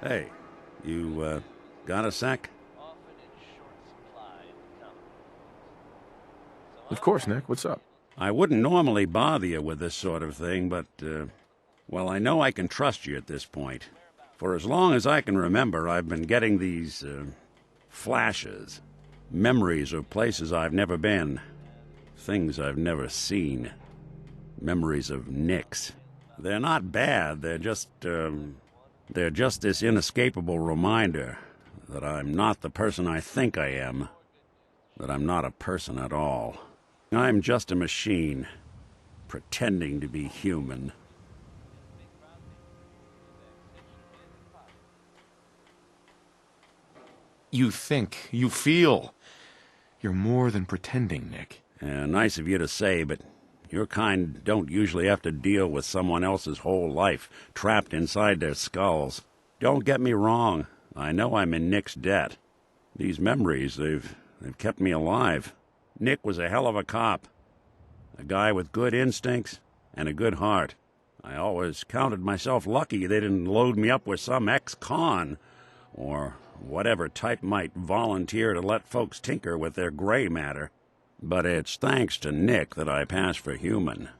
Hey, you, got a sec? Of course, Nick. What's up? I wouldn't normally bother you with this sort of thing, but, well, I know I can trust you at this point. For as long as I can remember, I've been getting these, flashes. Memories of places I've never been. Things I've never seen. Memories of Nicks. They're not bad, they're just this inescapable reminder that I'm not the person I think I am. That I'm not a person at all. I'm just a machine, pretending to be human. You think, you feel. You're more than pretending, Nick. Nice of you to say, but your kind don't usually have to deal with someone else's whole life trapped inside their skulls. Don't get me wrong, I know I'm in Nick's debt. These memories, they've kept me alive. Nick was a hell of a cop. A guy with good instincts and a good heart. I always counted myself lucky they didn't load me up with some ex-con, or whatever type might volunteer to let folks tinker with their gray matter. But it's thanks to Nick that I pass for human.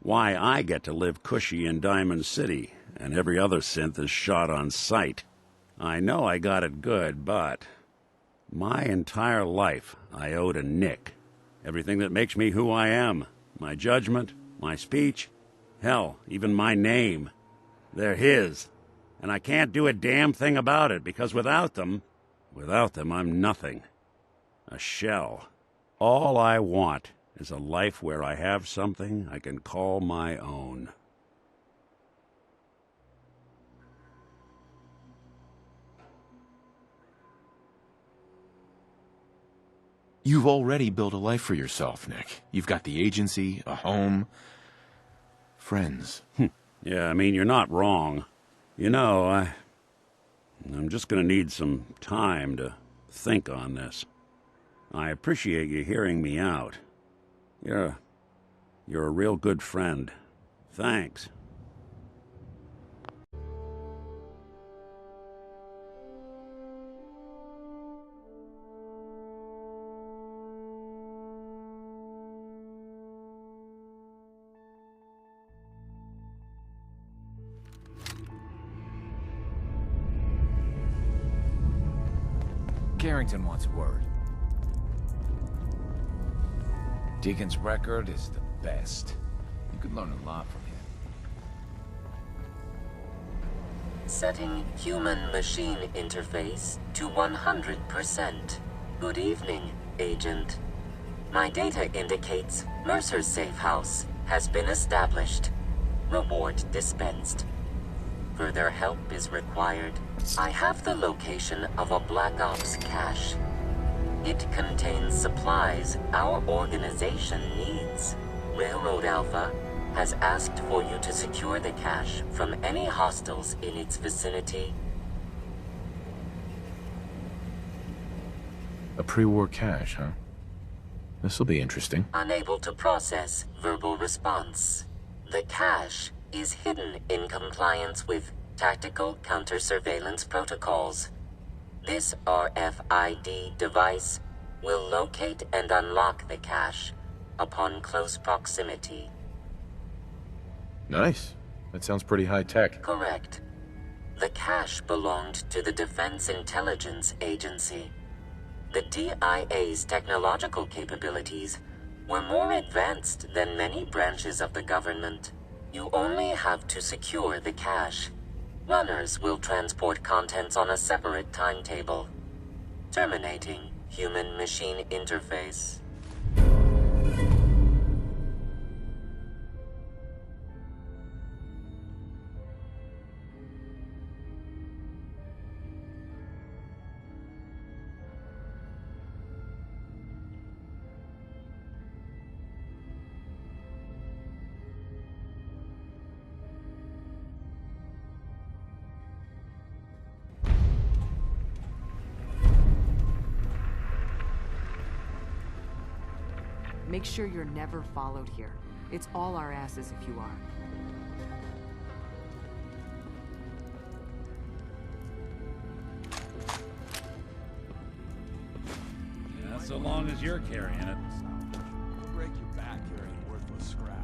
Why I get to live cushy in Diamond City, and every other synth is shot on sight. I know I got it good, but my entire life I owe to Nick. Everything that makes me who I am. My judgment, my speech, hell, even my name. They're his. And I can't do a damn thing about it, because without them, I'm nothing. A shell. All I want is a life where I have something I can call my own. You've already built a life for yourself, Nick. You've got the agency, a home, friends. Yeah, I mean, you're not wrong. You know, I'm just gonna need some time to think on this. I appreciate you hearing me out. You're a real good friend. Thanks. Carrington wants word. Deacon's record is the best. You could learn a lot from him. Setting human-machine interface to 100%. Good evening, Agent. My data indicates Mercer's safe house has been established. Reward dispensed. Further help is required. I have the location of a Black Ops cache. It contains supplies our organization needs. Railroad Alpha has asked for you to secure the cache from any hostiles in its vicinity. A pre-war cache, huh? This'll be interesting. Unable to process verbal response. The cache is hidden in compliance with tactical counter-surveillance protocols. This RFID device will locate and unlock the cache upon close proximity. Nice. That sounds pretty high-tech. Correct. The cache belonged to the Defense Intelligence Agency. The DIA's technological capabilities were more advanced than many branches of the government. You only have to secure the cache. Runners will transport contents on a separate timetable. Terminating human-machine interface. Make sure you're never followed here. It's all our asses if you are. so long as you're carrying it. Break your back carrying worthless scrap.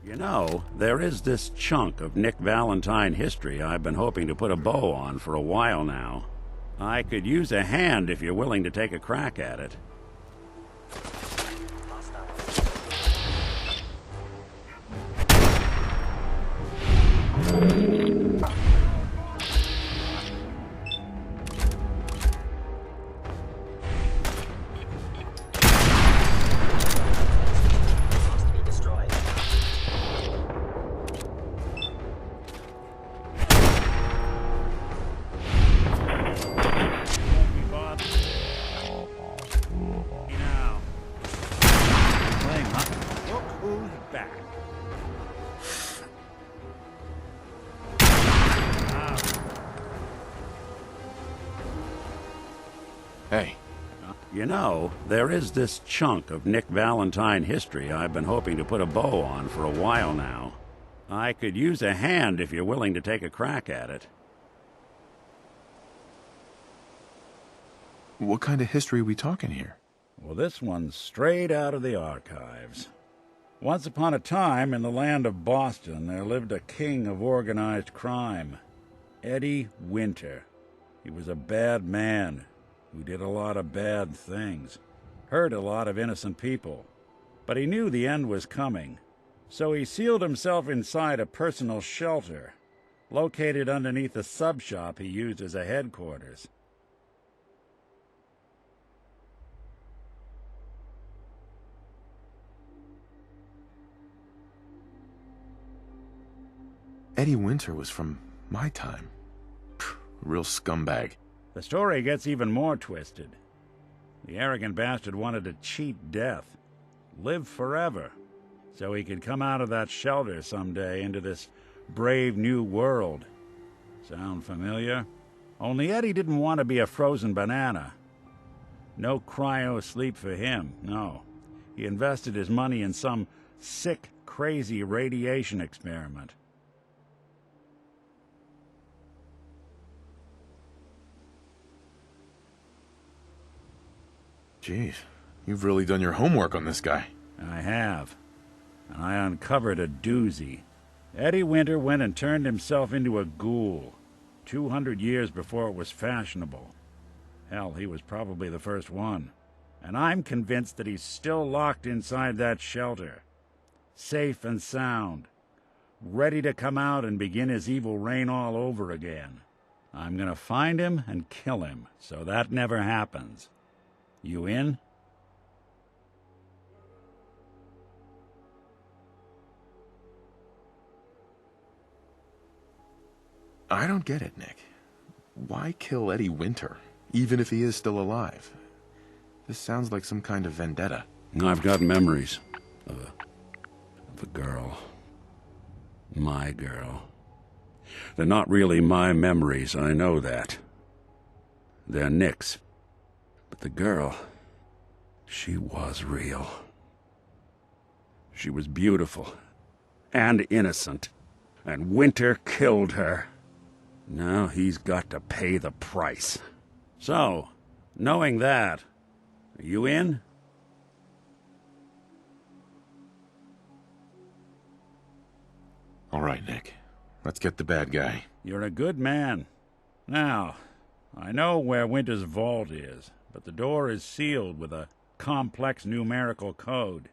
You know, there is this chunk of Nick Valentine history I've been hoping to put a bow on for a while now. I could use a hand if you're willing to take a crack at it. Hey. You know, there is this chunk of Nick Valentine history I've been hoping to put a bow on for a while now. I could use a hand if you're willing to take a crack at it. What kind of history are we talking here? Well, this one's straight out of the archives. Once upon a time, in the land of Boston, there lived a king of organized crime, Eddie Winter. He was a bad man who did a lot of bad things, hurt a lot of innocent people. But he knew the end was coming, so he sealed himself inside a personal shelter, located underneath a sub-shop he used as a headquarters. Eddie Winter was from my time. Real scumbag. The story gets even more twisted. The arrogant bastard wanted to cheat death, live forever, so he could come out of that shelter someday into this brave new world. Sound familiar? Only Eddie didn't want to be a frozen banana. No cryo sleep for him, no. He invested his money in some sick, crazy radiation experiment. Jeez, you've really done your homework on this guy. I have. And I uncovered a doozy. Eddie Winter went and turned himself into a ghoul, 200 years before it was fashionable. Hell, he was probably the first one. And I'm convinced that he's still locked inside that shelter, safe and sound, ready to come out and begin his evil reign all over again. I'm gonna find him and kill him, so that never happens. You in? I don't get it, Nick. Why kill Eddie Winter, even if he is still alive? This sounds like some kind of vendetta. I've got memories of a girl. My girl. They're not really my memories, I know that. They're Nick's. But the girl, she was real. She was beautiful and innocent, and Winter killed her. Now he's got to pay the price. So, knowing that, are you in? All right, Nick. Let's get the bad guy. You're a good man. Now, I know where Winter's vault is, but the door is sealed with a complex numerical code.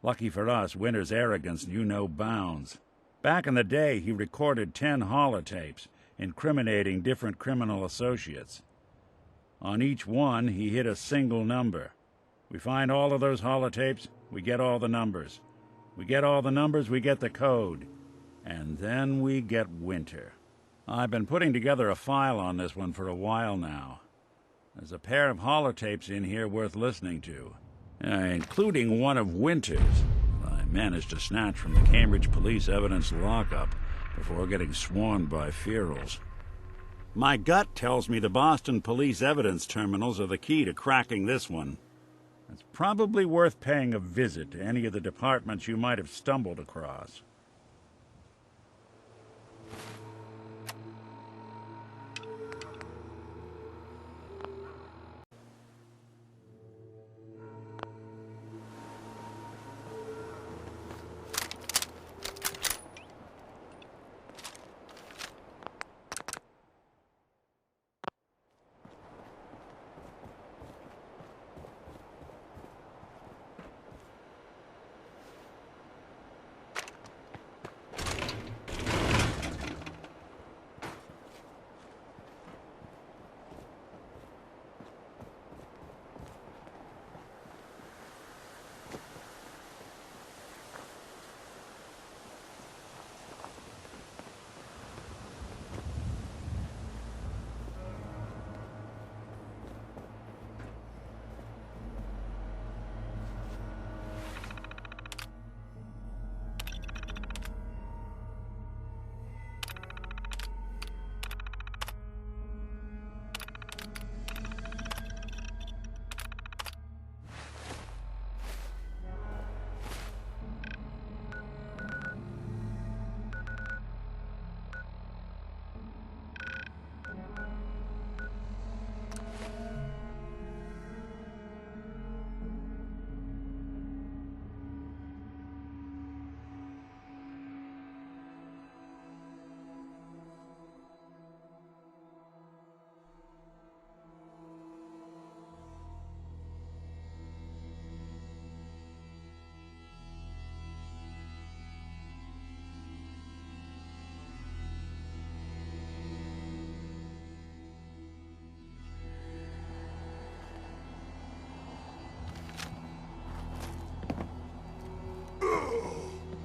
Lucky for us, Winter's arrogance knew no bounds. Back in the day, he recorded 10 holotapes, incriminating different criminal associates. On each one, he hit a single number. We find all of those holotapes, we get all the numbers. We get all the numbers, we get the code. And then we get winter. I've been putting together a file on this one for a while now. There's a pair of holotapes in here worth listening to, including one of Winter's. I managed to snatch from the Cambridge Police Evidence lockup before getting swarmed by ferals. My gut tells me the Boston Police Evidence terminals are the key to cracking this one. It's probably worth paying a visit to any of the departments you might have stumbled across.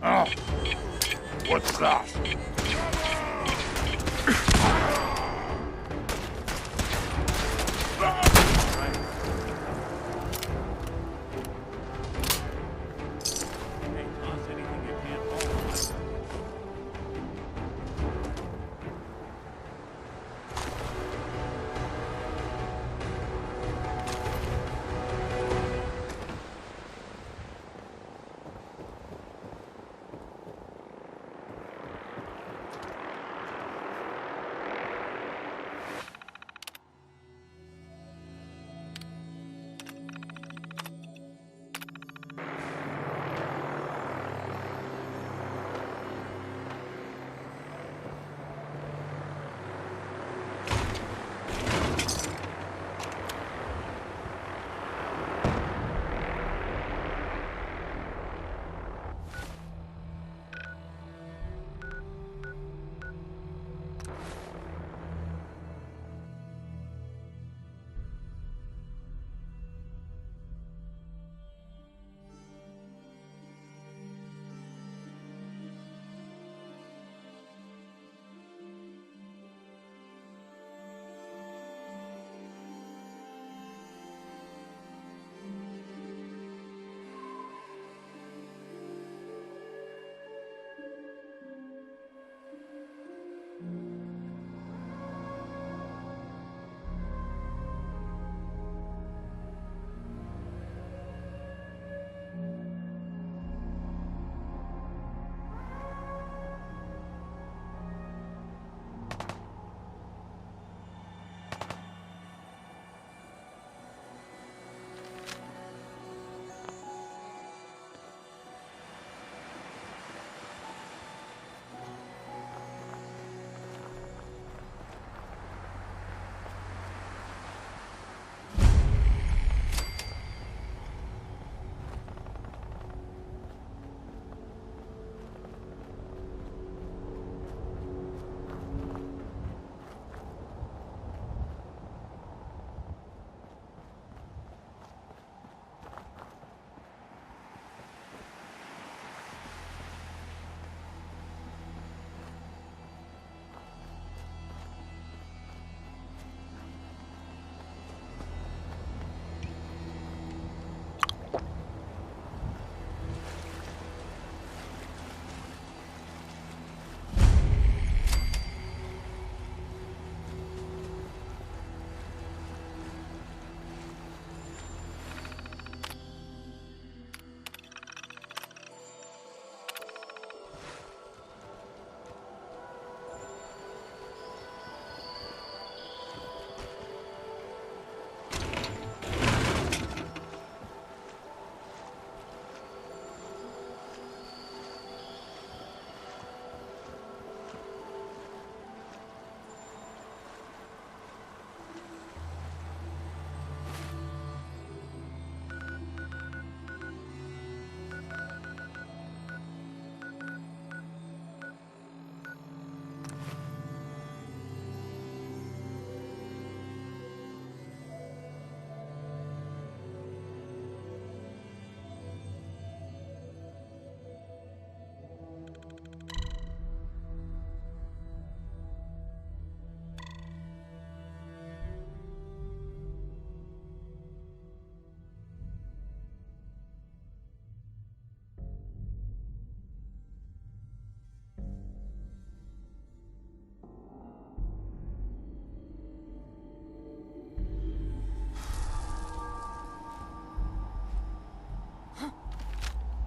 Oh, what's that? Hey, toss anything you can't hold.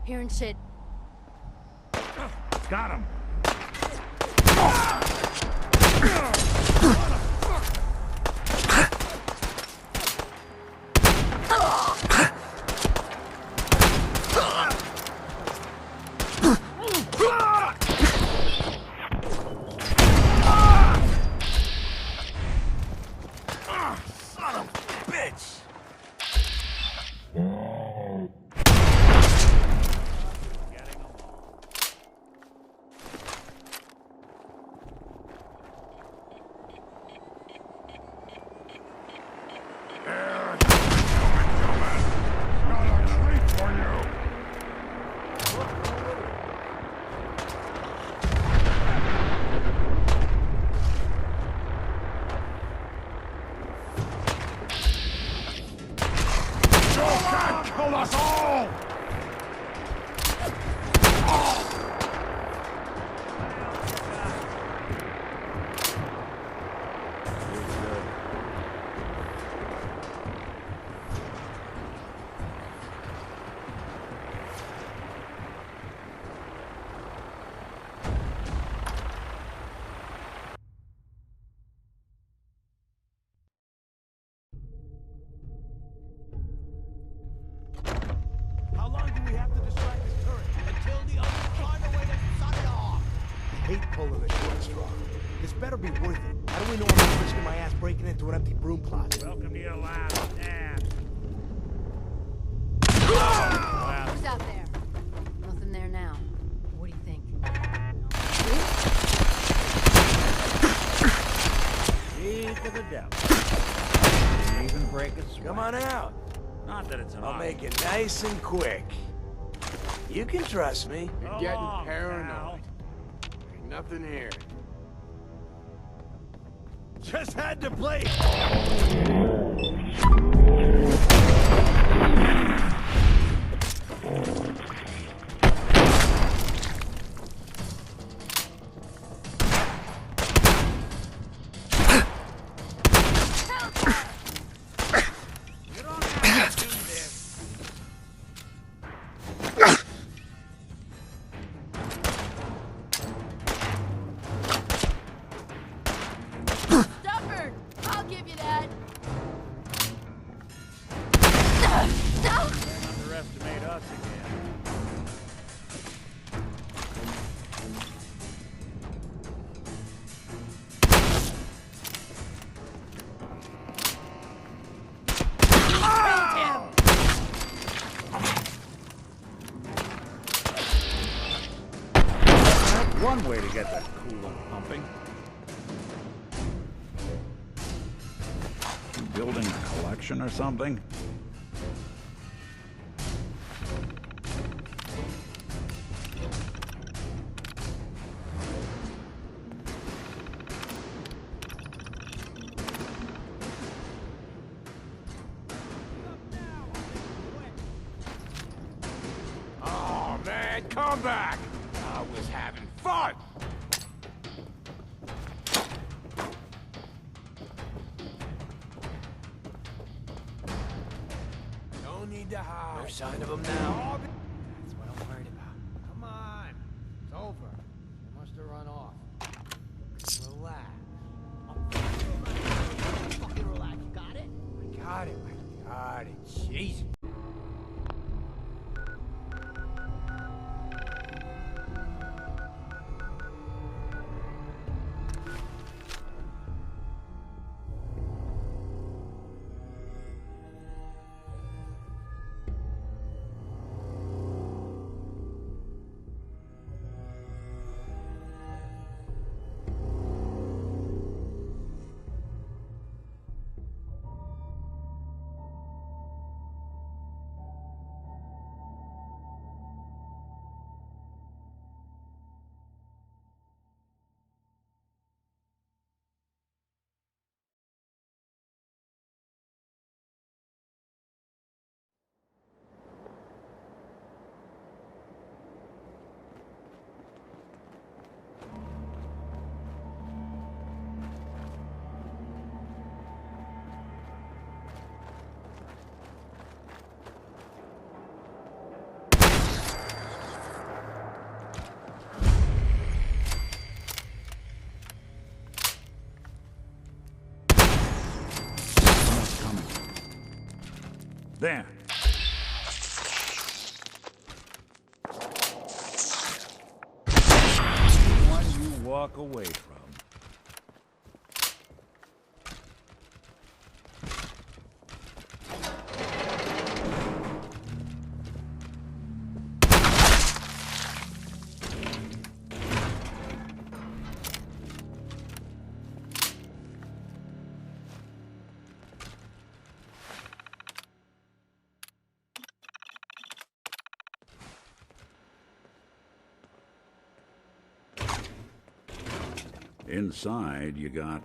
Hearing shit. Got him. Son of a bitch! Kill us all! How long do we have to distract this turret? Until the others find a way to shut it off! I hate pulling the short straw. This better be worth it. How do we know I'm not risking my ass breaking into an empty broom closet? Welcome to your last stand. Who's out there? Nothing there now. What do you think? Speak of the devil. Even break a sweat. Come on out. Not that it's an I'll option. make it nice and quick. You can trust me. You're getting paranoid. Ain't nothing here. Just had to play. You don't have to do this. Stubborn! I'll give you that. Don't underestimate us again. That's one way to get that coolant pumping. Building a collection or something? Oh, man, come back! I was having fun! No need to hide. No sign of him now. That's what I'm worried about. Come on. It's over. They must have run off. Relax. Fucking relax. You got it? I got it. I got it. Jesus. There. One you walk away from. Inside, you got,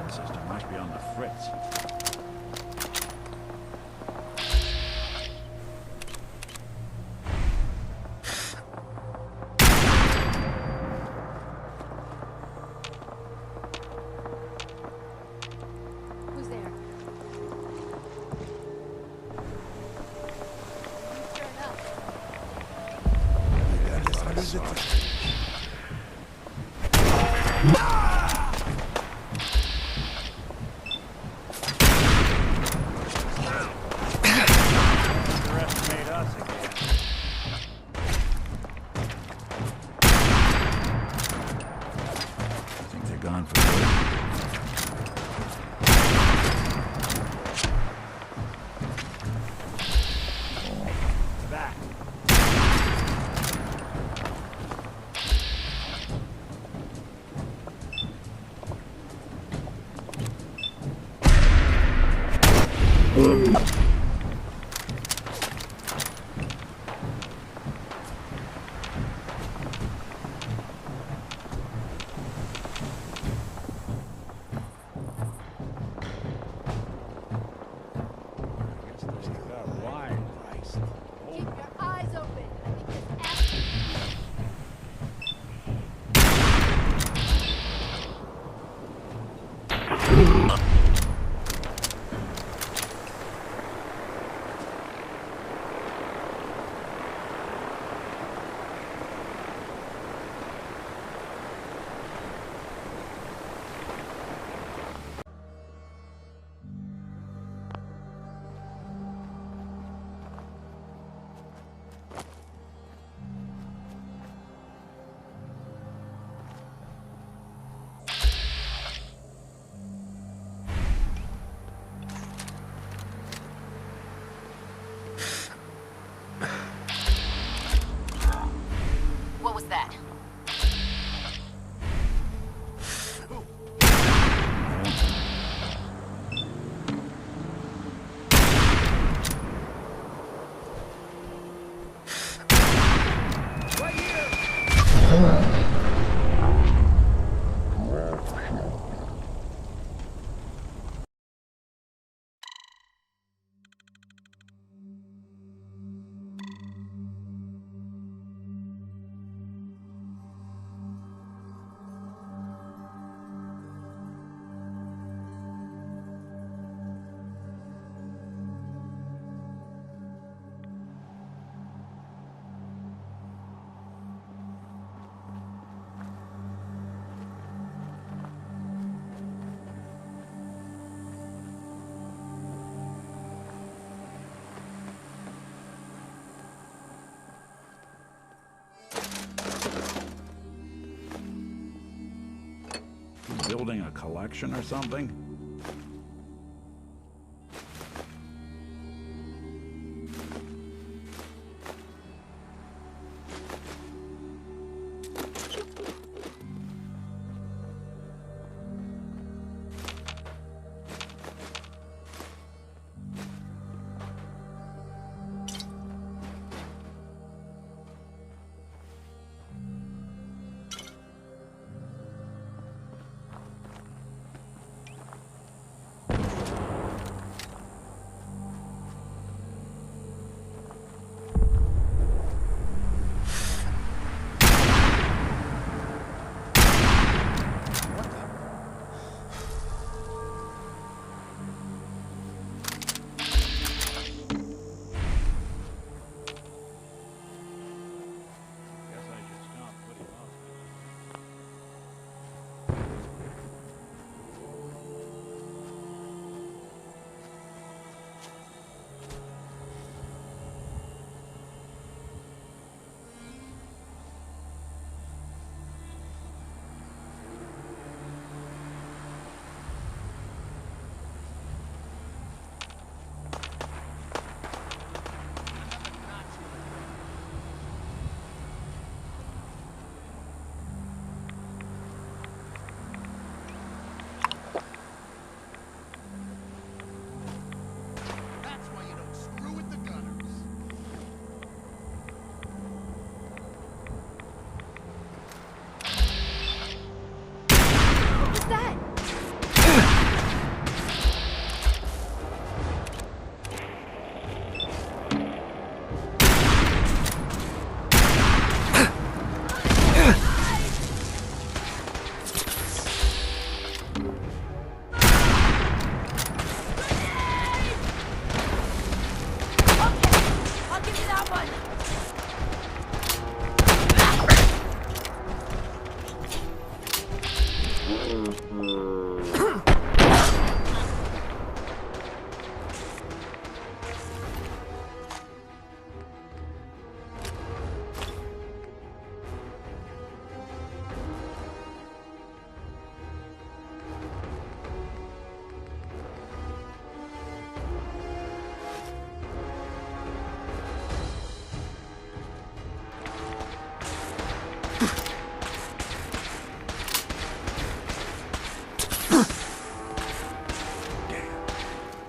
Transmission system must be on the fritz. Who's there? Turn up. Hundreds of times. Underestimate us again. Think they're gone for good? Back. Keep your eyes open. I think this ass- What was that? Building a collection or something?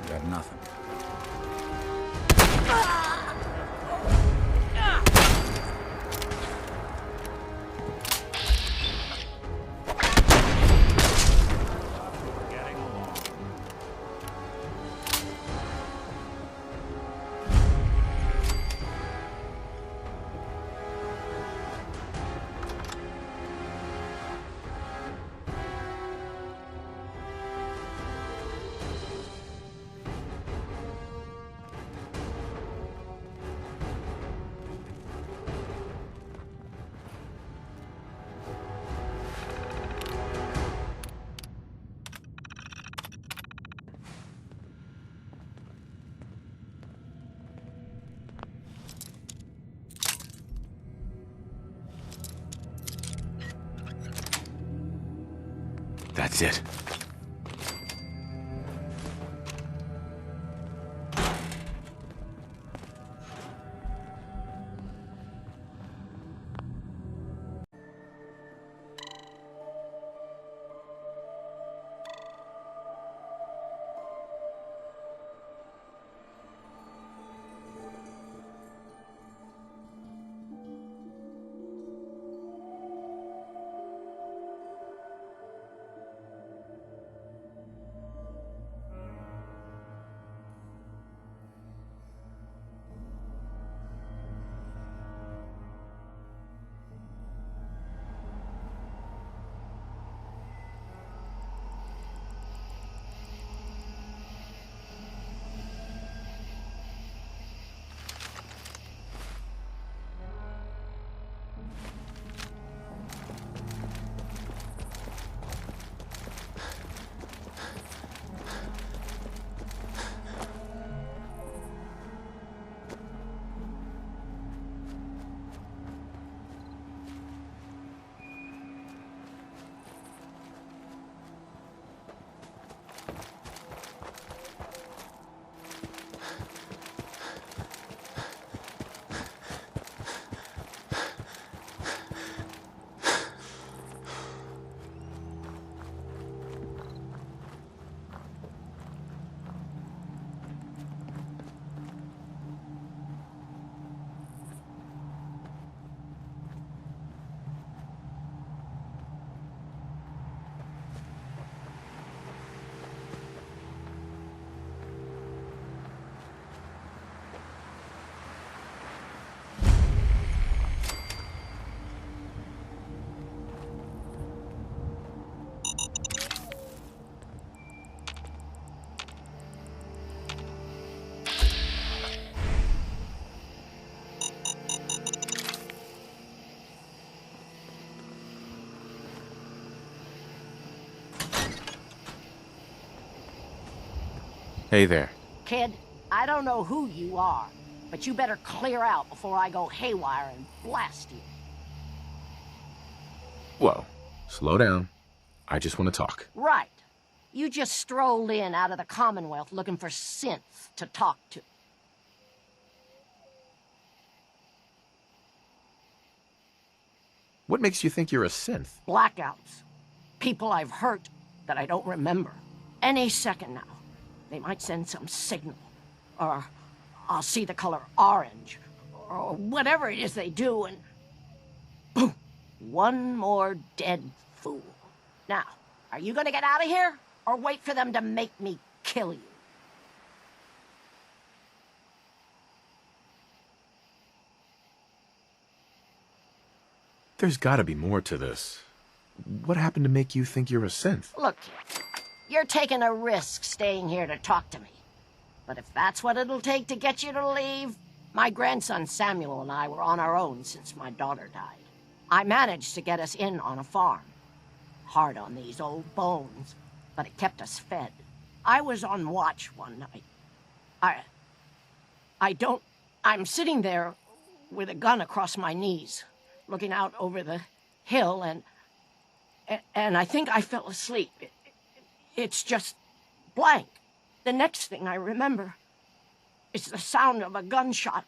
Got nothing. Getting along. That's it. Hey there. Kid, I don't know who you are, but you better clear out before I go haywire and blast you. Whoa. Slow down. I just want to talk. Right. You just strolled in out of the Commonwealth looking for synths to talk to. What makes you think you're a synth? Blackouts. People I've hurt that I don't remember. Any second now, they might send some signal. Or I'll see the color orange. Or whatever it is they do, and boom! One more dead fool. Now, are you gonna get out of here? Or wait for them to make me kill you? There's gotta be more to this. What happened to make you think you're a synth? Look, kid, you're taking a risk staying here to talk to me. But if that's what it'll take to get you to leave, my grandson Samuel and I were on our own since my daughter died. I managed to get us in on a farm. hard on these old bones, but it kept us fed. I was on watch one night. I'm sitting there with a gun across my knees, looking out over the hill, and I think I fell asleep. It's just blank. The next thing I remember is the sound of a gunshot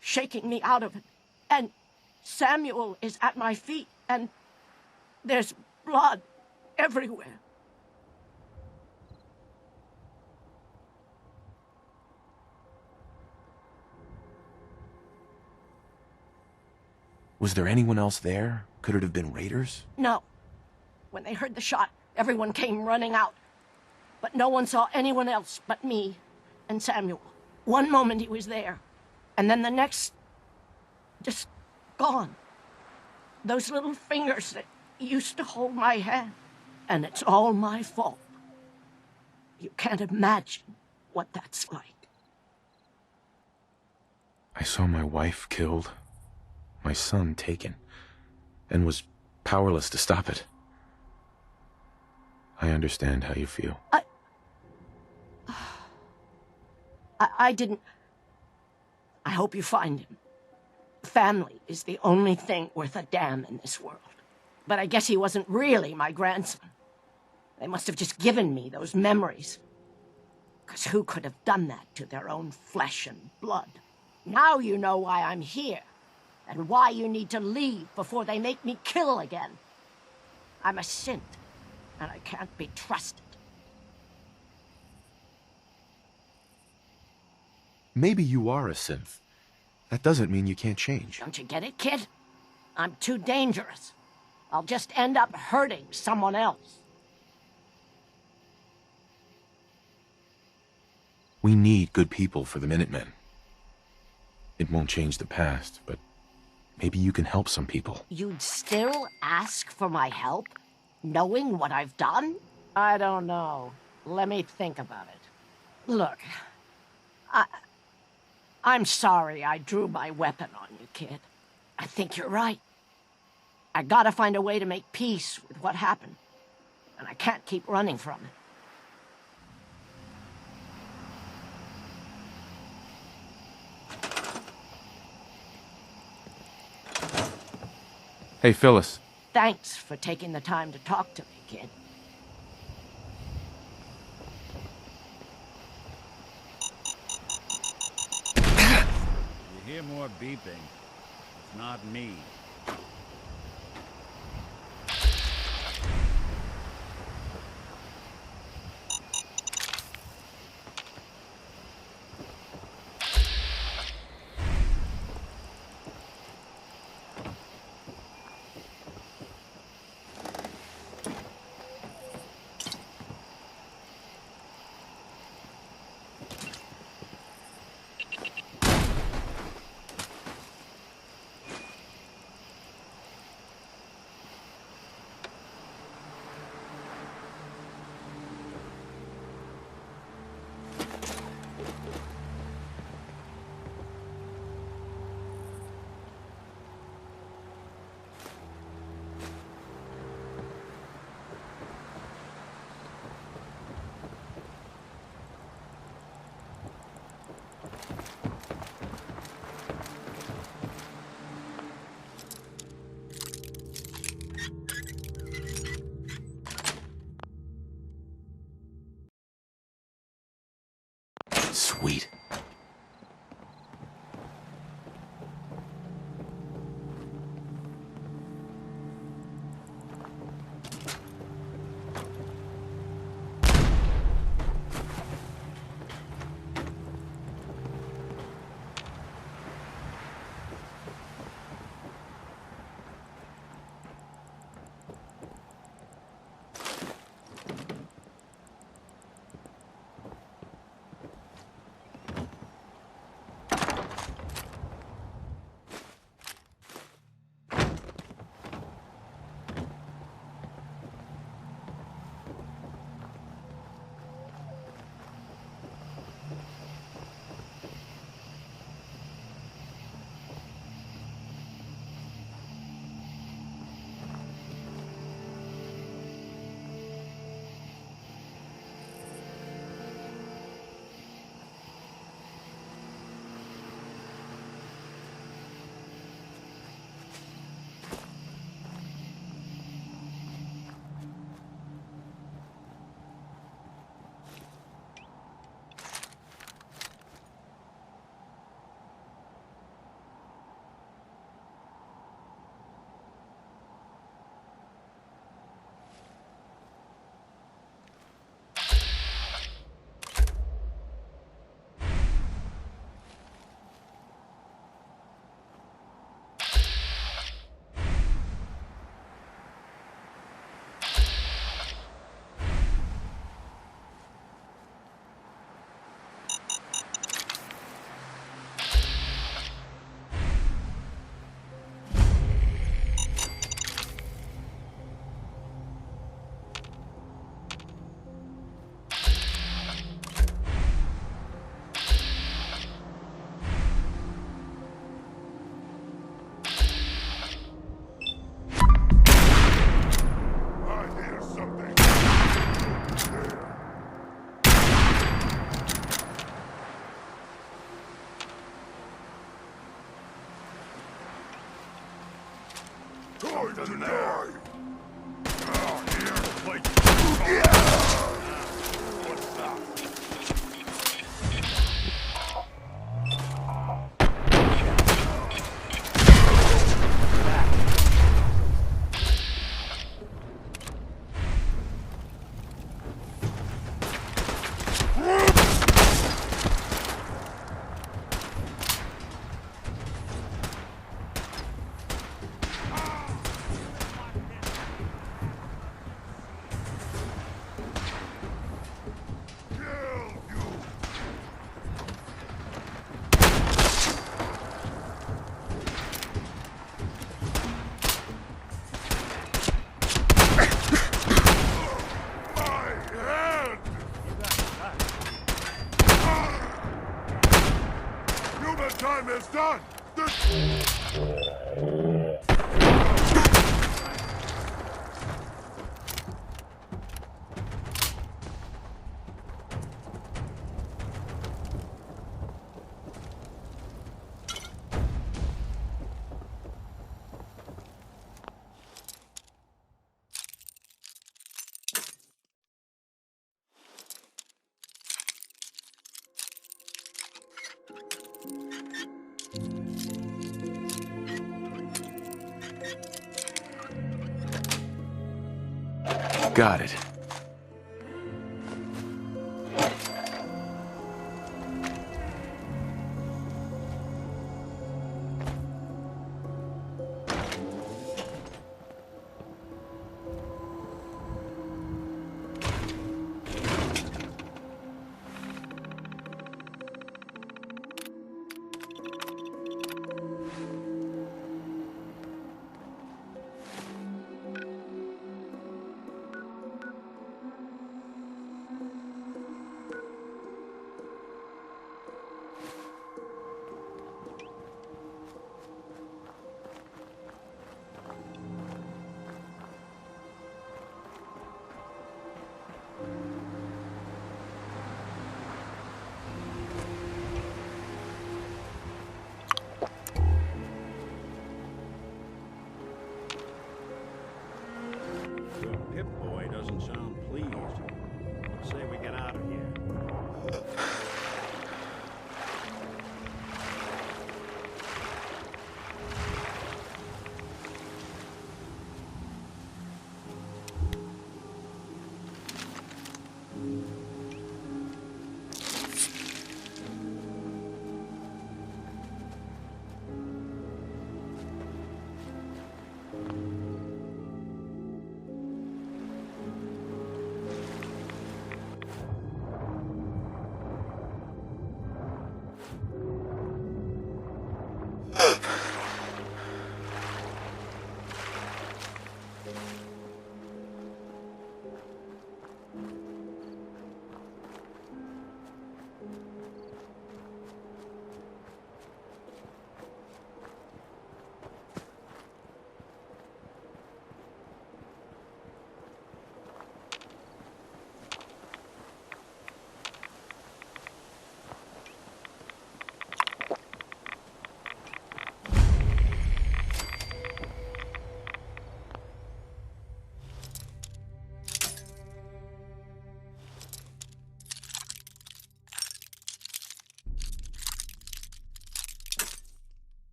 shaking me out of it. And Samuel is at my feet, and there's blood everywhere. Was there anyone else there? Could it have been raiders? No. When they heard the shot, everyone came running out. But no one saw anyone else but me and Samuel. One moment he was there, and then the next, just gone. Those little fingers that used to hold my hand. And it's all my fault. You can't imagine what that's like. I saw my wife killed, my son taken, and was powerless to stop it. I understand how you feel. I didn't... I hope you find him. Family is the only thing worth a damn in this world. But I guess he wasn't really my grandson. They must have just given me those memories. 'Cause who could have done that to their own flesh and blood? Now you know why I'm here, and why you need to leave before they make me kill again. I'm a synth, and I can't be trusted. Maybe you are a synth. That doesn't mean you can't change. Don't you get it, kid? I'm too dangerous. I'll just end up hurting someone else. We need good people for the Minutemen. It won't change the past, but maybe you can help some people. You'd still ask for my help, knowing what I've done? I don't know. Let me think about it. Look, I'm sorry I drew my weapon on you, kid. I think you're right. I gotta find a way to make peace with what happened, and I can't keep running from it. Hey, Phyllis. Thanks for taking the time to talk to me, kid. You hear more beeping. It's not me. Sweet. It's done! Got it. The Pip-Boy doesn't sound pleased. Let's say we get out of here.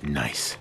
Nice.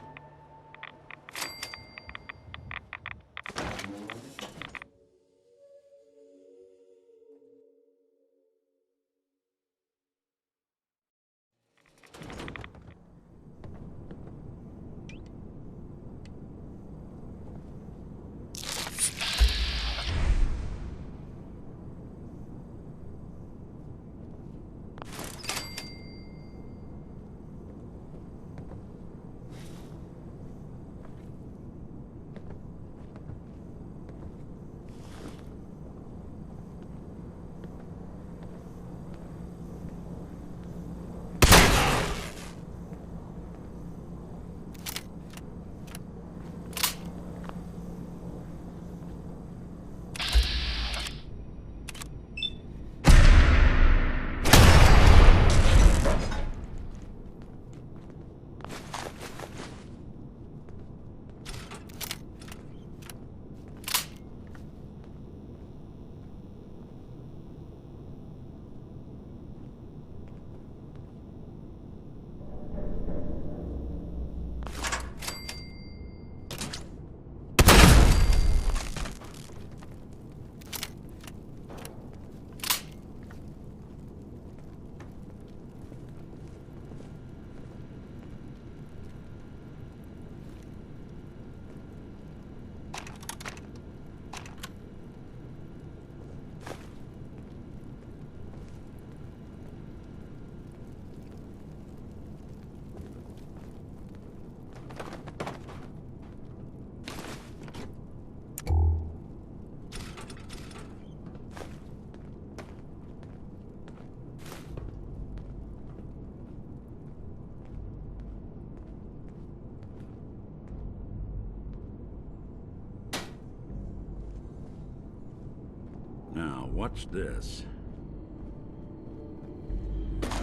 What's this?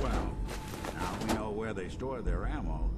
Well, now we know where they store their ammo.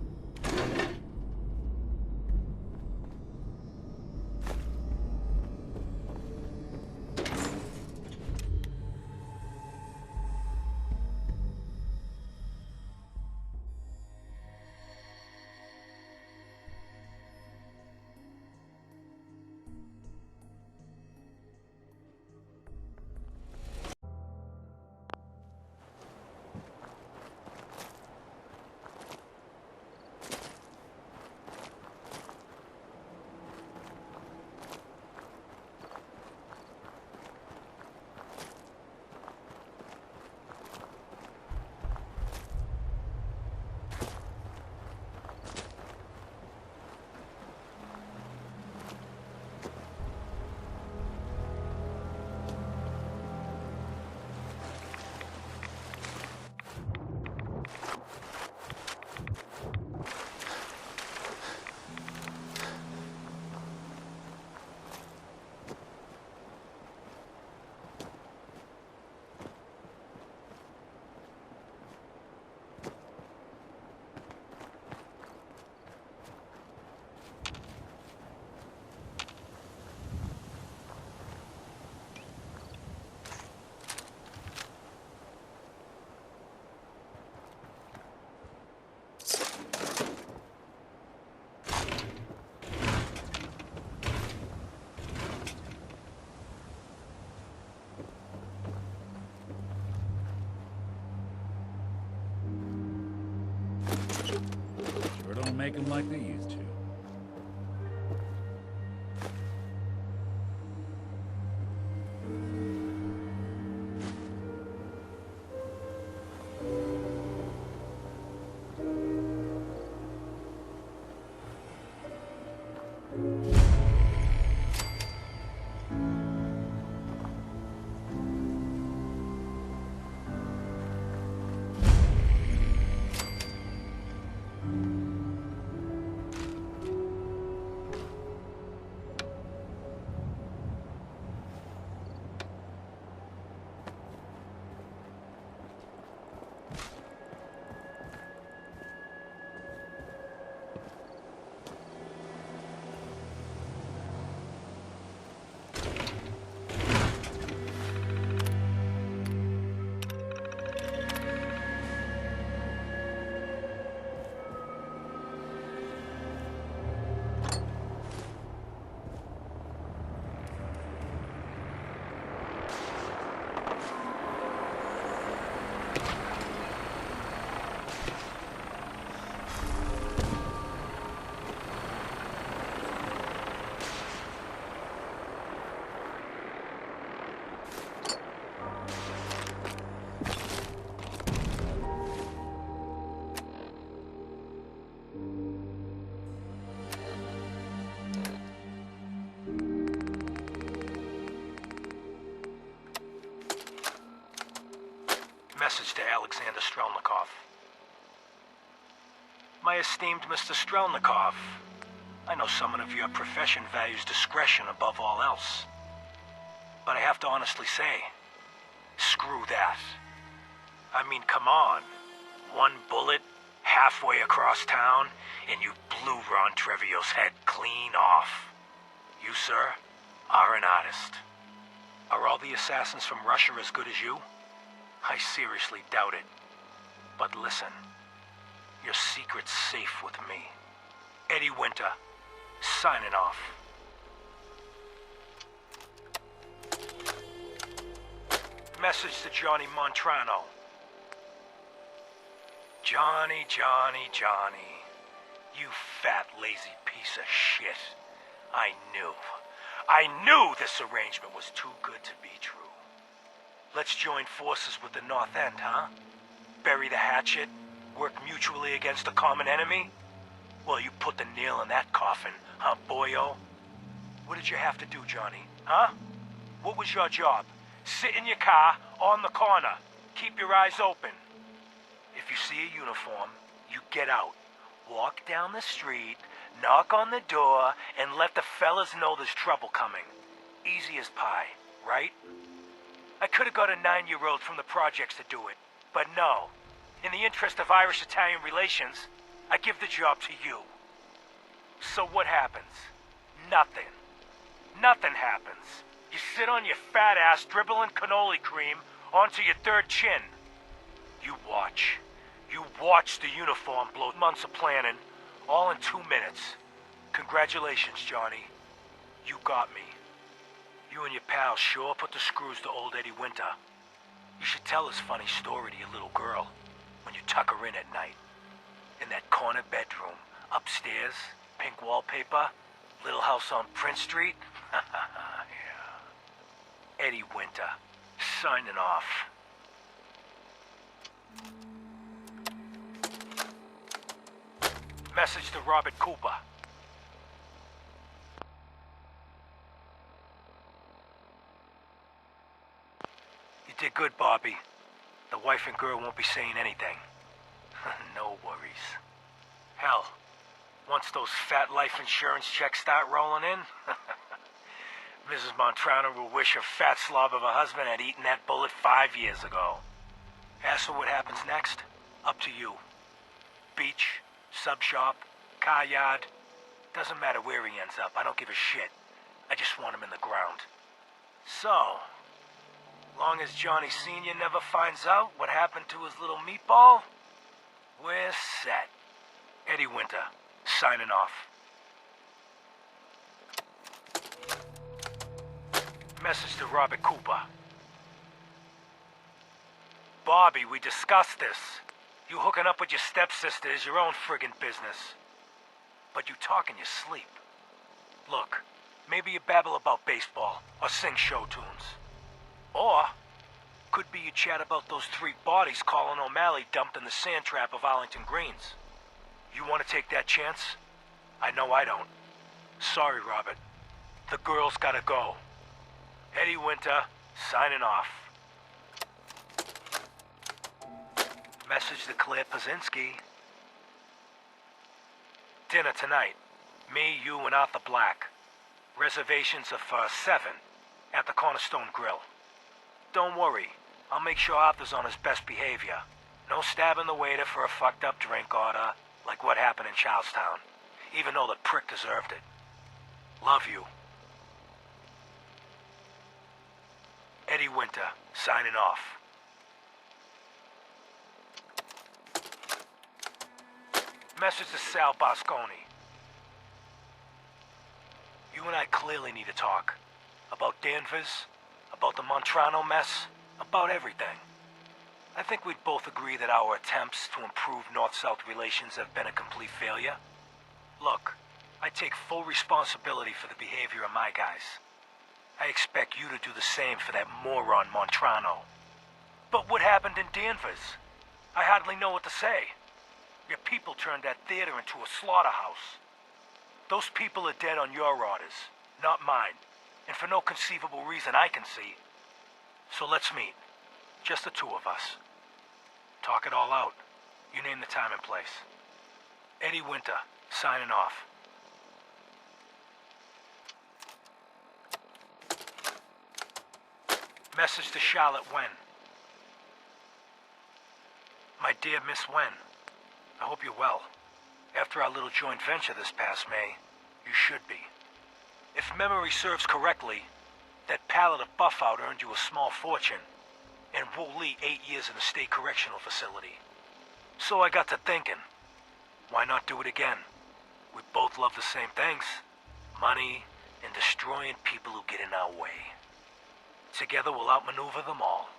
Sure don't make them like they used to. Message to Alexander Strelnikov. My esteemed Mr. Strelnikov, I know someone of your profession values discretion above all else. But I have to honestly say, screw that. I mean, come on. One bullet, halfway across town, and you blew Ron Treviot's head clean off. You, sir, are an artist. Are all the assassins from Russia as good as you? I seriously doubt it. But listen, your secret's safe with me. Eddie Winter, signing off. Message to Johnny Montrano. Johnny, you fat, lazy piece of shit. I knew this arrangement was too good to be true. Let's join forces with the North End, huh? Bury the hatchet, work mutually against a common enemy? Well, you put the nail in that coffin, huh, boyo? What did you have to do, Johnny, huh? What was your job? Sit in your car, on the corner. Keep your eyes open. If you see a uniform, you get out. Walk down the street, knock on the door, and let the fellas know there's trouble coming. Easy as pie, right? I could have got a 9-year-old from the projects to do it, but no. In the interest of Irish-Italian relations, I give the job to you. So what happens? Nothing. Nothing happens. You sit on your fat ass dribbling cannoli cream onto your third chin. You watch. You watch the uniform blow months of planning, all in 2 minutes. Congratulations, Johnny. You got me. You and your pals sure put the screws to old Eddie Winter. You should tell this funny story to your little girl when you tuck her in at night. In that corner bedroom, upstairs, pink wallpaper, little house on Prince Street. Yeah. Eddie Winter, signing off. Message to Robert Cooper. You did good, Bobby. The wife and girl won't be saying anything. No worries. Hell, once those fat life insurance checks start rolling in, Mrs. Montrano will wish her fat slob of a husband had eaten that bullet 5 years ago. As for what happens next, up to you. Beach, sub shop, car yard, doesn't matter where he ends up. I don't give a shit. I just want him in the ground. So, long as Johnny Sr. never finds out what happened to his little meatball, we're set. Eddie Winter, signing off. Message to Robert Cooper. Bobby, we discussed this. You hooking up with your stepsister is your own friggin' business. But you talk in your sleep. Look, maybe you babble about baseball or sing show tunes. Or could be you chat about those 3 bodies Colin O'Malley dumped in the sand trap of Arlington Greens. You want to take that chance? I know I don't. Sorry, Robert. The girl's gotta go. Eddie Winter, signing off. Message to Claire Pazinski. Dinner tonight. Me, you, and Arthur Black. Reservations are for 7 at the Cornerstone Grill. Don't worry, I'll make sure Arthur's on his best behavior. No stabbing the waiter for a fucked up drink order, like what happened in Charlestown, even though the prick deserved it. Love you. Eddie Winter, signing off. Message to Sal Bosconi. You and I clearly need to talk. About Danvers, about the Montrano mess, about everything. I think we'd both agree that our attempts to improve North-South relations have been a complete failure. Look, I take full responsibility for the behavior of my guys. I expect you to do the same for that moron Montrano. But what happened in Danvers? I hardly know what to say. Your people turned that theater into a slaughterhouse. Those people are dead on your orders, not mine, and for no conceivable reason I can see. So let's meet. Just the 2 of us. Talk it all out. You name the time and place. Eddie Winter, signing off. Message to Charlotte Wen. My dear Miss Wen, I hope you're well. After our little joint venture this past May, you should be. If memory serves correctly, that pallet of Buffout earned you a small fortune, and Woolley 8 years in a state correctional facility. So I got to thinking, why not do it again? We both love the same things. Money and destroying people who get in our way. Together we'll outmaneuver them all.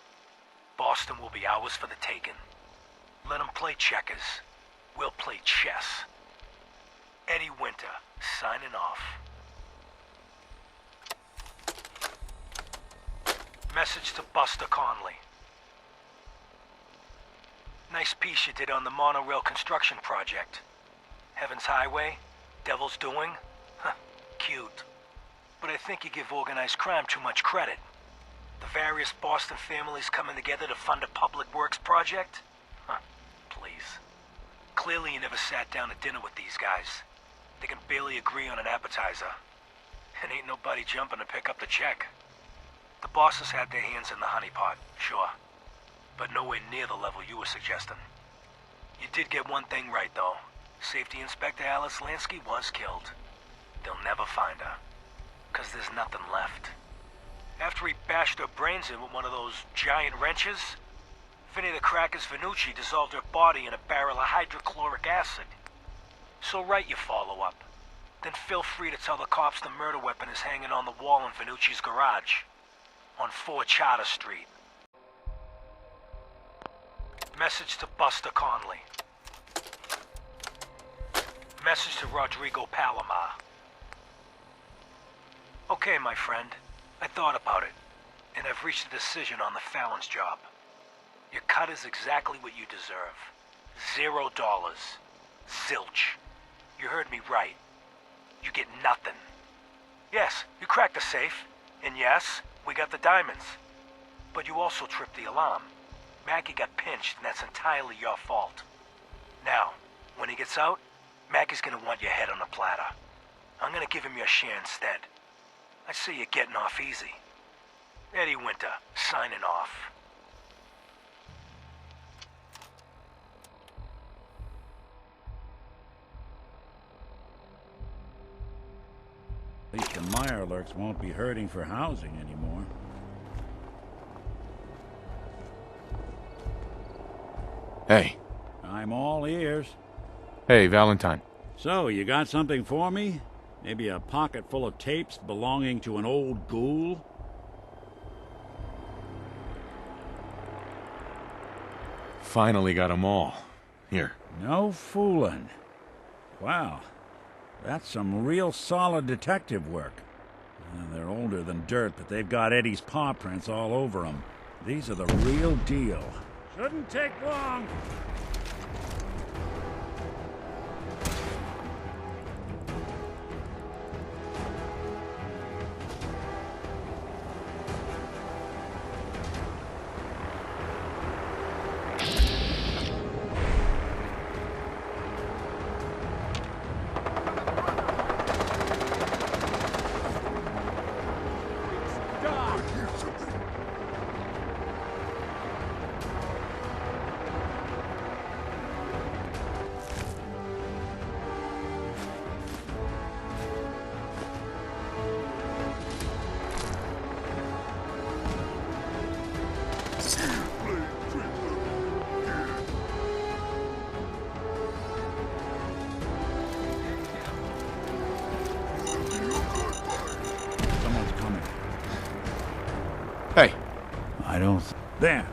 Boston will be ours for the taking. Let them play checkers. We'll play chess. Eddie Winter, signing off. Message to Buster Conley. Nice piece you did on the monorail construction project. Heaven's Highway, Devil's Doing. Huh, cute. But I think you give organized crime too much credit. The various Boston families coming together to fund a public works project? Huh, please. Clearly you never sat down to dinner with these guys. They can barely agree on an appetizer. And ain't nobody jumping to pick up the check. The bosses had their hands in the honeypot, sure. But nowhere near the level you were suggesting. You did get one thing right, though. Safety Inspector Alice Lansky was killed. They'll never find her. 'Cause there's nothing left. After he bashed her brains in with one of those giant wrenches, Vinny the Crackers Venucci dissolved her body in a barrel of hydrochloric acid. So write your follow-up. Then feel free to tell the cops the murder weapon is hanging on the wall in Venucci's garage. On 4 Charter Street. Message to Buster Conley. Message to Rodrigo Palomar. Okay, my friend. I thought about it, and I've reached a decision on the Fallon's job. Your cut is exactly what you deserve. $0. Zilch. You heard me right. You get nothing. Yes, you cracked the safe, and yes, we got the diamonds. But you also tripped the alarm. Mackie got pinched, and that's entirely your fault. Now, when he gets out, Mackie's gonna want your head on a platter. I'm gonna give him your share instead. I see you're getting off easy. Eddie Winter, signing off. At least the Mirelurks won't be hurting for housing anymore. Hey. I'm all ears. Hey, Valentine. So, you got something for me? Maybe a pocket full of tapes belonging to an old ghoul? Finally got 'em all. Here. No fooling. Wow. That's some real solid detective work. They're older than dirt, but they've got Eddie's paw prints all over them. These are the real deal. Shouldn't take long. Hey. I don't... There.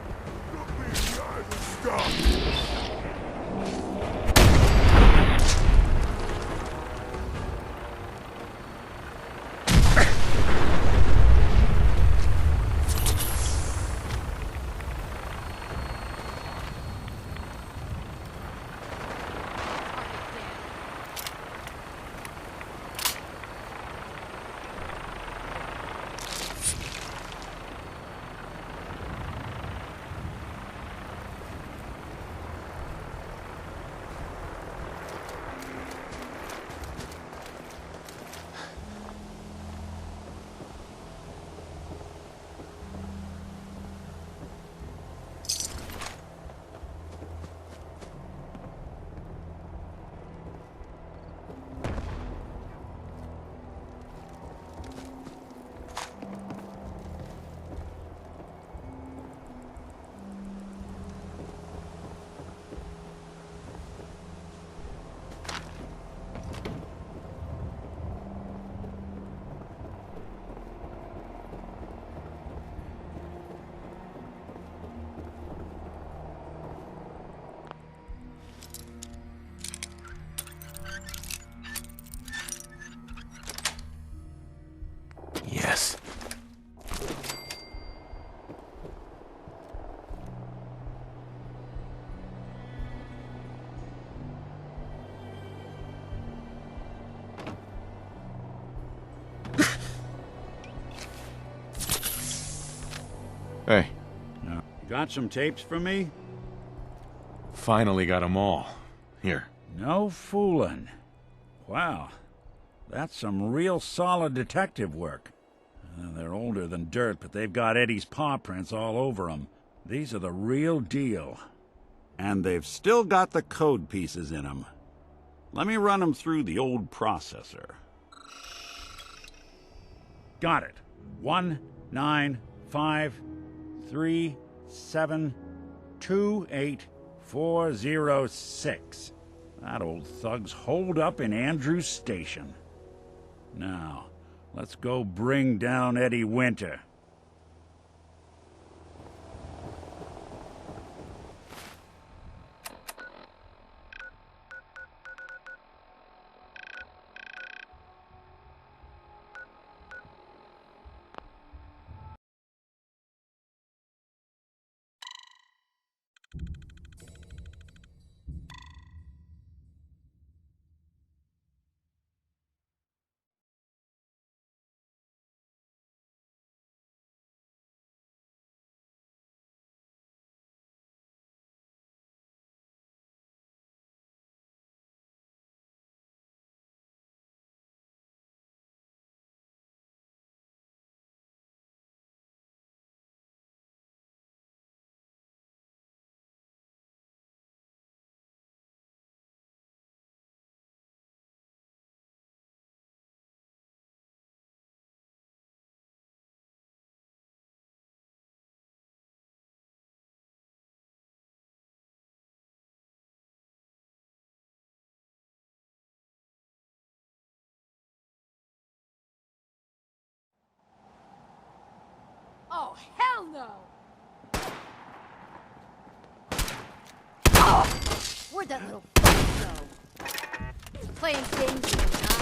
Yes. Hey. You got some tapes for me? Finally got 'em all. Here. No fooling. Wow. That's some real solid detective work. They're older than dirt, but they've got Eddie's paw prints all over them. These are the real deal. And they've still got the code pieces in them. Let me run them through the old processor. Got it. 19553728406. That old thug's holed up in Andrews Station. Now, let's go bring down Eddie Winter. Oh, hell no! Oh, where'd that little fuck go? He's playing games with me, huh?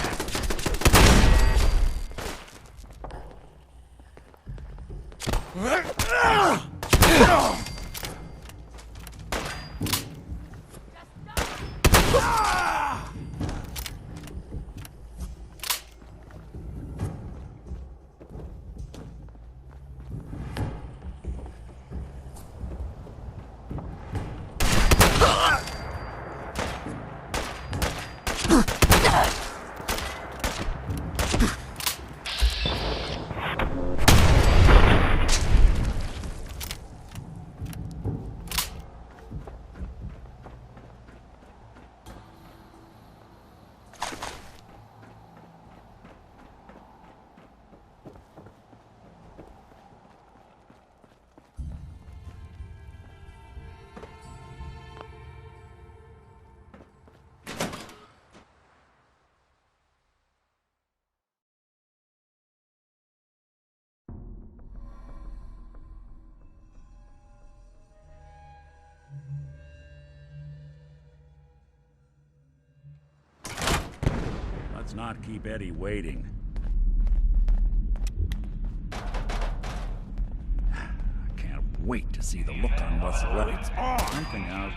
Let's not keep Eddie waiting. I can't wait to see the look on what's left. Something out.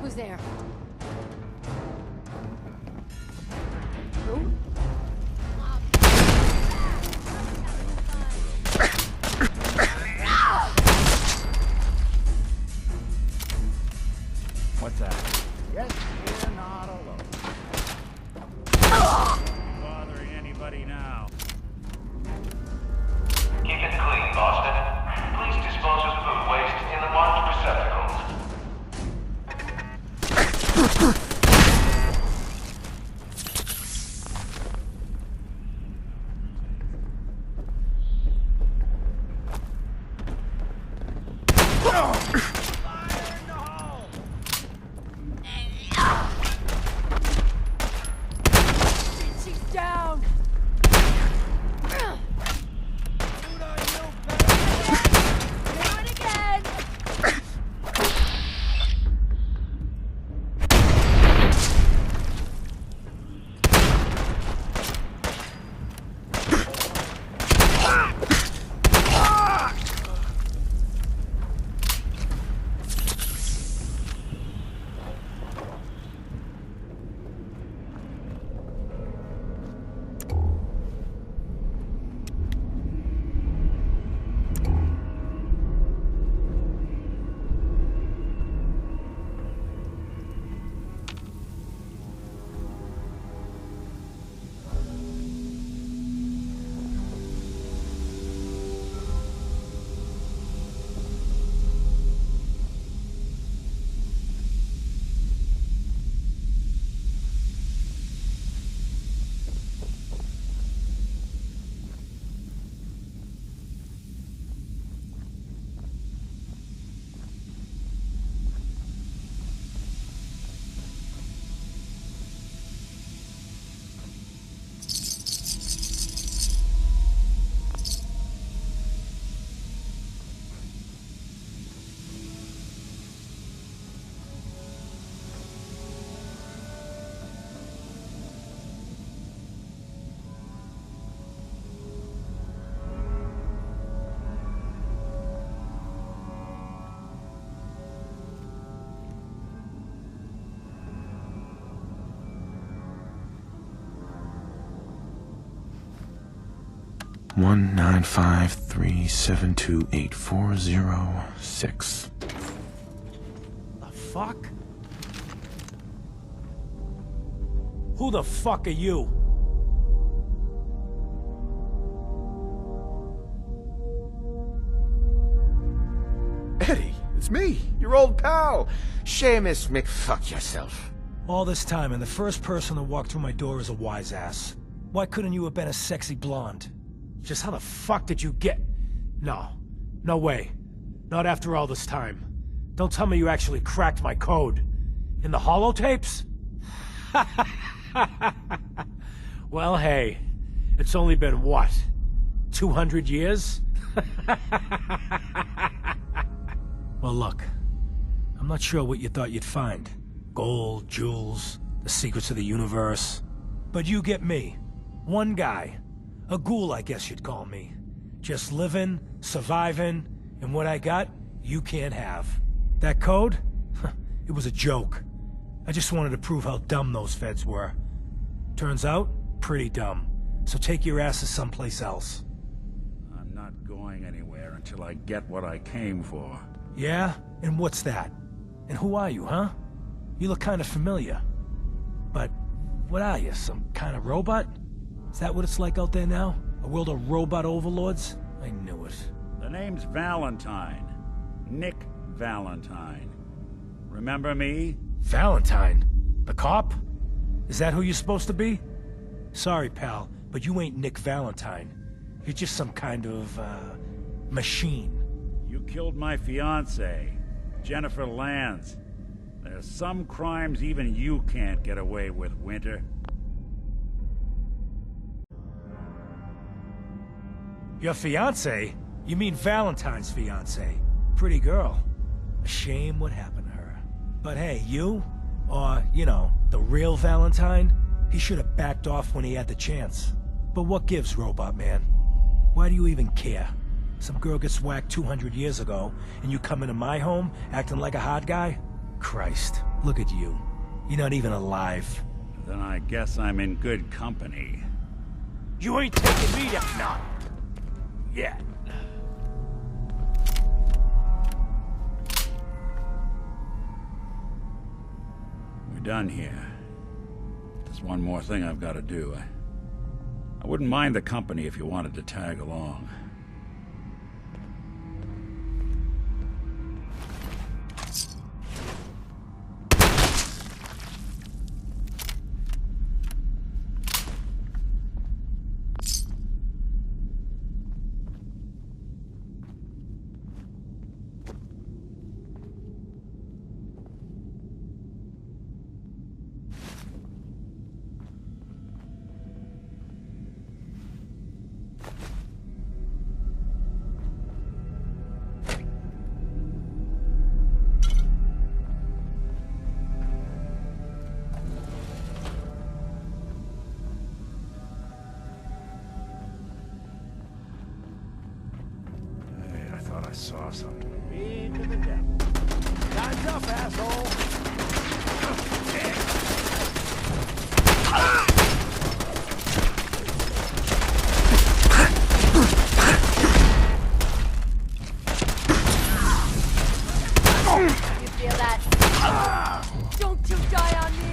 Who's there? Who? What's that? Yes, we're not alone. Bothering anybody now? Keep it clean, Boston. Please dispose of food waste in the marked receptacles. 19537284006. The fuck? Who the fuck are you? Eddie, it's me, your old pal, Seamus McFuck yourself. All this time, and the first person to walk through my door is a wise ass. Why couldn't you have been a sexy blonde? Just how the fuck did you get... No. No way. Not after all this time. Don't tell me you actually cracked my code. In the holotapes? Well, hey. It's only been, what? 200 years? Well, look. I'm not sure what you thought you'd find. Gold, jewels, the secrets of the universe. But you get me. One guy. A ghoul, I guess you'd call me. Just living, surviving, and what I got, you can't have. That code? It was a joke. I just wanted to prove how dumb those feds were. Turns out, pretty dumb. So take your asses someplace else. I'm not going anywhere until I get what I came for. Yeah? And what's that? And who are you, huh? You look kind of familiar. But what are you, some kind of robot? Is that what it's like out there now? A world of robot overlords? I knew it. The name's Valentine. Nick Valentine. Remember me? Valentine? The cop? Is that who you're supposed to be? Sorry, pal, but you ain't Nick Valentine. You're just some kind of, machine. You killed my fiancée, Jennifer Lands. There's some crimes even you can't get away with, Winter. Your fiancée? You mean Valentine's fiancée? Pretty girl. A shame what happened to her. But hey, you? Or, you know, the real Valentine? He should have backed off when he had the chance. But what gives, Robot Man? Why do you even care? Some girl gets whacked 200 years ago, and you come into my home acting like a hot guy? Christ, look at you. You're not even alive. Then I guess I'm in good company. You ain't taking me down. Not yet. We're done here. There's one more thing I've got to do. I wouldn't mind the company if you wanted to tag along. I saw something. Into the devil. Time's up, asshole. You feel that? Don't you die on me!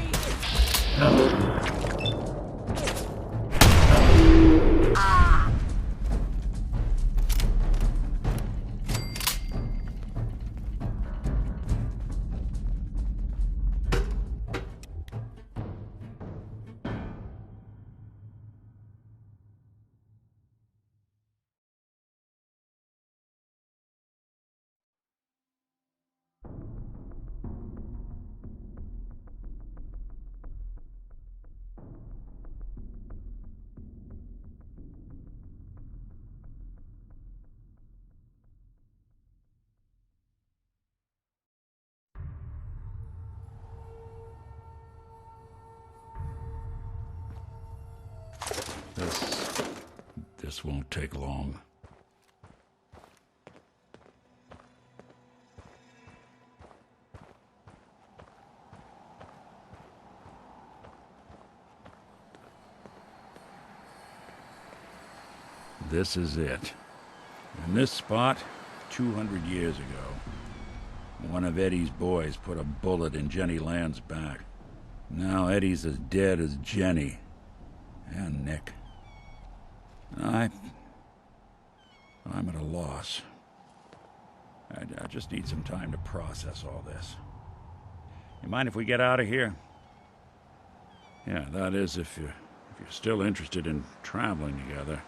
This won't take long. this is it. In this spot, 200 years ago, one of Eddie's boys put a bullet in Jenny Land's back. Now Eddie's as dead as Jenny. And Nick. I'm at a loss. I just need some time to process all this. You mind if we get out of here? Yeah, that is if you're still interested in traveling together.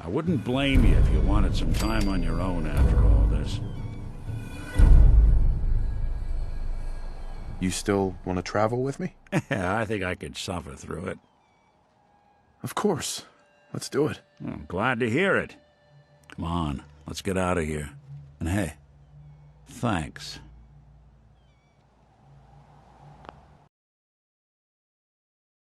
I wouldn't blame you if you wanted some time on your own after all this. You still want to travel with me? Yeah, I think I could suffer through it. Of course. Let's do it. I'm glad to hear it. Come on, let's get out of here. And hey, thanks.